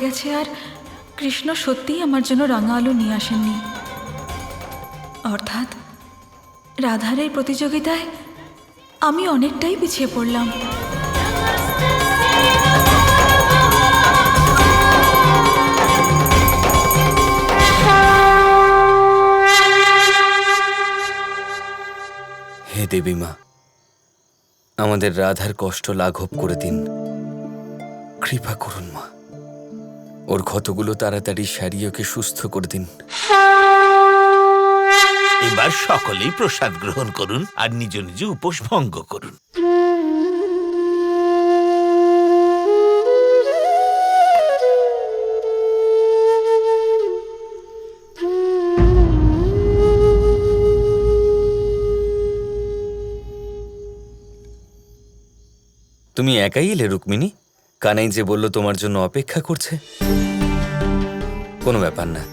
গেছে আর কৃষ্ণ সত্যিই আমার জন্য রাঙা আলু নিয়ে আসেননি। অর্থাৎ রাধার এই প্রতিযোগিতায় আমি অনেকটাই পিছিয়ে পড়লাম। হে দেবী মা, আমাদের রাধার কষ্ট লাঘব করে দিন, কৃপা করুন মা। ওর ক্ষতগুলো তাড়াতাড়ি সারিয়ে ওকে সুস্থ করে দিন। এবার সকলেই প্রসাদ গ্রহণ করুন আর নিজ নিজ উপোস ভঙ্গ করুন। তুমি একাই এলে রুক্মিণী? কানাই যে বলল তোমার জন্য অপেক্ষা করছে। কোনো ব্যাপার না,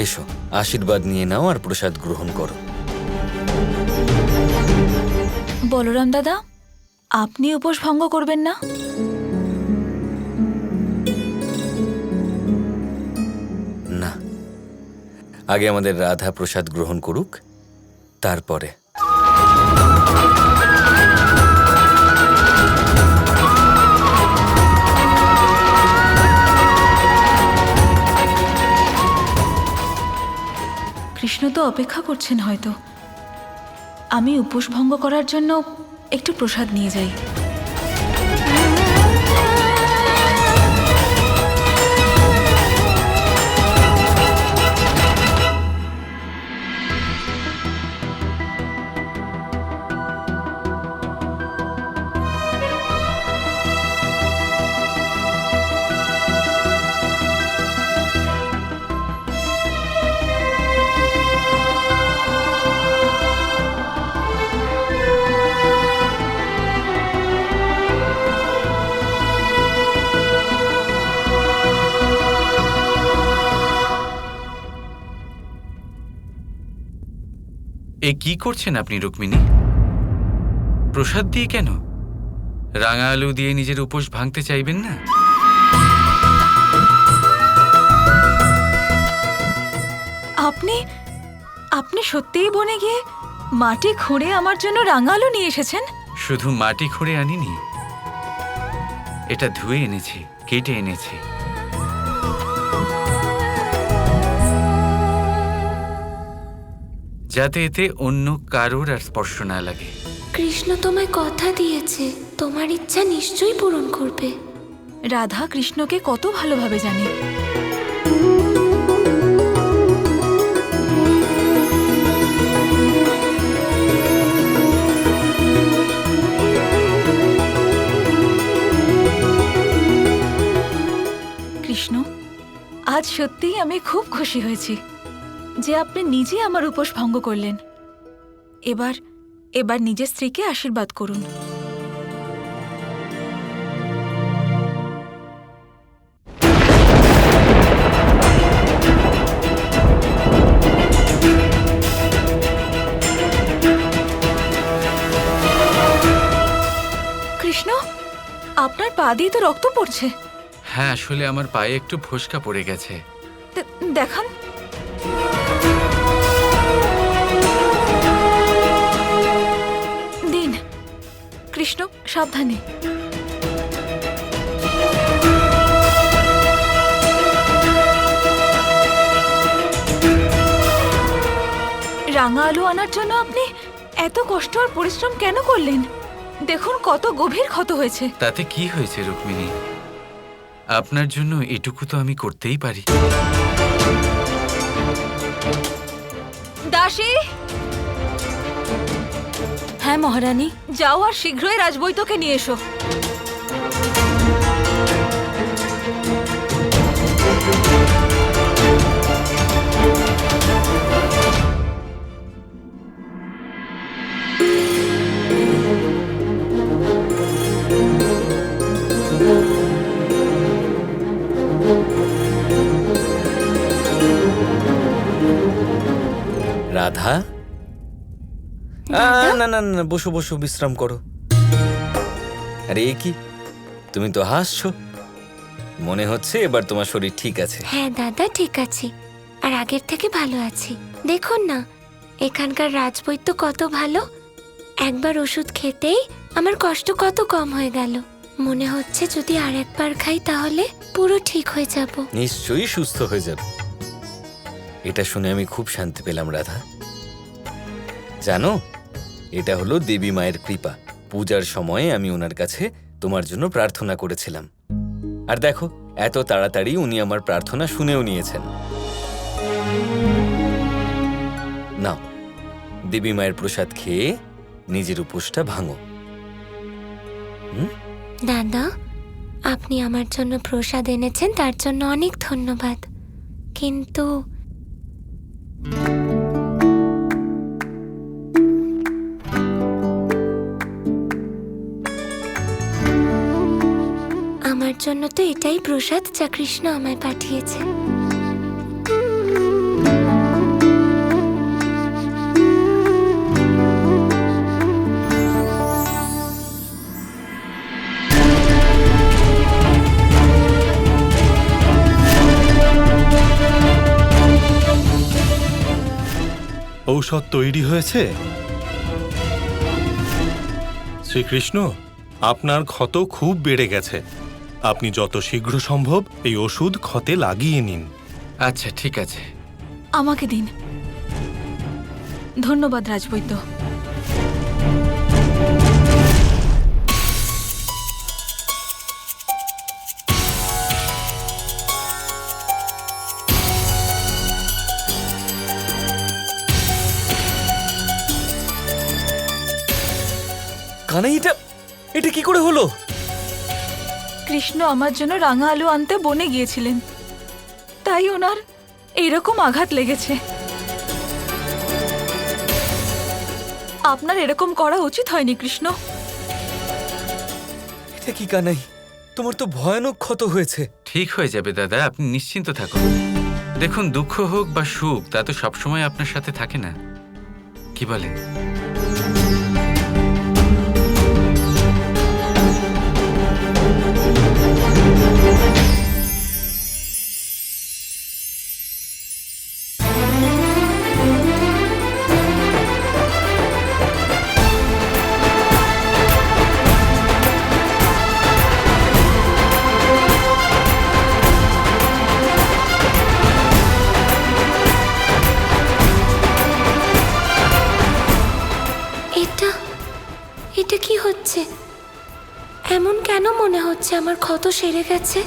এসো আশীর্বাদ নিয়ে নাও আর প্রসাদ গ্রহণ করো। বলরাম দাদা, আপনি উপোস ভঙ্গ করবেন না? না, আগে আমাদের রাধা প্রসাদ গ্রহণ করুক, তারপরে। কৃষ্ণ তো অপেক্ষা করছেন হয়তো। আমি উপোস ভঙ্গ করার জন্য একটু প্রসাদ নিয়ে যাই। এ কি করছেন আপনি রুক্মিণী? প্রসাদ দিয়ে কেন? রাঙা আলু দিয়ে নিজের উপোস ভাঙতে চাইবেন না? আপনি আপনি সত্যিই বনে গিয়ে মাটি খুঁড়ে আমার জন্য রাঙা আলু নিয়ে এসেছেন? শুধু মাটি খুঁড়ে আনিনি, এটা ধুয়ে এনেছি, কেটে এনেছি। যাতে এতে অন্য কারোর আর স্পর্শ না লাগে। কৃষ্ণ তোমায় কথা দিয়েছে, তোমার ইচ্ছা নিশ্চয়ই পূরণ করবে। রাধা কৃষ্ণকে কত ভালোভাবে জানে। কৃষ্ণ, আজ সত্যিই আমি খুব খুশি হয়েছি যে আপনি নিজে আমার উপোস ভঙ্গ করলেন। এবার এবার নিজের স্ত্রীকে আশীর্বাদ করুন। কৃষ্ণ, আপনার পা দিয়ে তো রক্ত পড়ছে। হ্যাঁ, আসলে আমার পায়ে একটু ফোস্কা পড়ে গেছে। দেখান। দিন কৃষ্ণ, সাবধানে। রাঙা আলু আনার জন্য আপনি এত কষ্ট আর পরিশ্রম কেন করলেন? দেখুন কত গভীর ক্ষত হয়েছে। তাতে কি হয়েছে রুক্মিণী? আপনার জন্য এটুকু তো আমি করতেই পারি। দাসী! হ্যাঁ মহারানী। যাও আর শীঘ্রই রাজবৈদ্যকে নিয়ে এসো। রাধা, না না না, বসো বসো, বিশ্রাম করো। আরে এ কি, তুমি তো হাসছো। মনে হচ্ছে এবার তোমার শরীর ঠিক আছে। হ্যাঁ দাদা, ঠিক আছি, আর আগের থেকে ভালো আছি। দেখুন না, এখানকার রাজবৈদ্য কত ভালো। একবার ওষুধ খেতেই আমার কষ্ট কত কম হয়ে গেল। মনে হচ্ছে যদি আর একবার খাই তাহলে পুরো ঠিক হয়ে যাব। নিশ্চয়ই সুস্থ হয়ে যাবে। এটা শুনে আমি খুব শান্তি পেলাম রাধা। জানো, এটা হলো দেবী মায়ের কৃপা। পূজার সময়ে আমি ওনার কাছে তোমার জন্য প্রার্থনা করেছিলাম, আর দেখো এত তাড়াতাড়ি উনি আমার প্রার্থনা শুনেও নিয়েছেন। নাও, দেবী মায়ের প্রসাদ খেয়ে নিজের উপোসটা ভাঙো। দাদা, আপনি আমার জন্য প্রসাদ এনেছেন, তার জন্য অনেক ধন্যবাদ। কিন্তু আমার জন্য তো এটাই প্রসাদ যা কৃষ্ণ আমায় পাঠিয়েছে। ঔষধ তৈরি হয়েছে? শ্রীকৃষ্ণ, আপনার ক্ষত খুব বেড়ে গেছে। আপনি যত শীঘ্র সম্ভব এই ওষুধ ক্ষতে লাগিয়ে নিন। আচ্ছা, ঠিক আছে। আমাকে দিন। ধন্যবাদ রাজবৈদ্য। কানাই, এটা কি করে হলো? কৃষ্ণ আমার জন্য রাঙা আলু আনতে বনে গিয়েছিলেন, তাই ওনার এইরকম আঘাত লেগেছে। আপনার এরকম করা উচিত হয়নি কৃষ্ণ। এটা কি কানাই, তোমার তো ভয়ানক ক্ষত হয়েছে। ঠিক হয়ে যাবে দাদা, আপনি নিশ্চিন্ত থাকুন। দেখুন, দুঃখ হোক বা সুখ তা তো সবসময় আপনার সাথে থাকে না, কি বলেন? এটা কি হচ্ছে? এমন কেন মনে হচ্ছে আমার ক্ষত সেরে গেছে?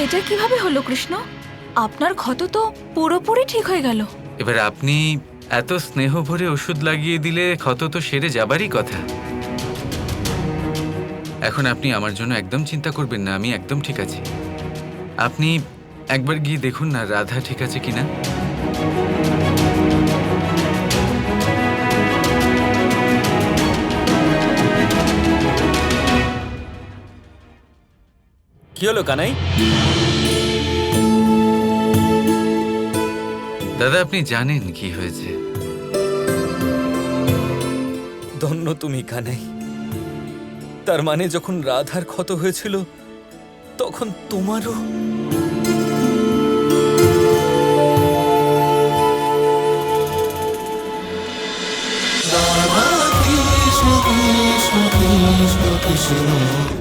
এটা কিভাবে হলো কৃষ্ণ? আপনার ক্ষত তো পুরোপুরি ঠিক হয়ে গেল। এবার আপনি এত স্নেহ ভরে ওষুধ লাগিয়ে দিলে ক্ষত তো সেরে যাবারই কথা। এখন আপনি আমার জন্য একদম চিন্তা করবেন না, আমি একদম ঠিক আছি। আপনি একবার গিয়ে দেখুন না রাধা ঠিক আছে কিনা। কি হলো কানাই? দাদা, আপনি জানেন কি হয়েছে? ধন্য তুমি কানাই। তার মানে যখন রাধার ক্ষত হয়েছিল তখন তোমারও। Krishna Krishna Krishna Krishna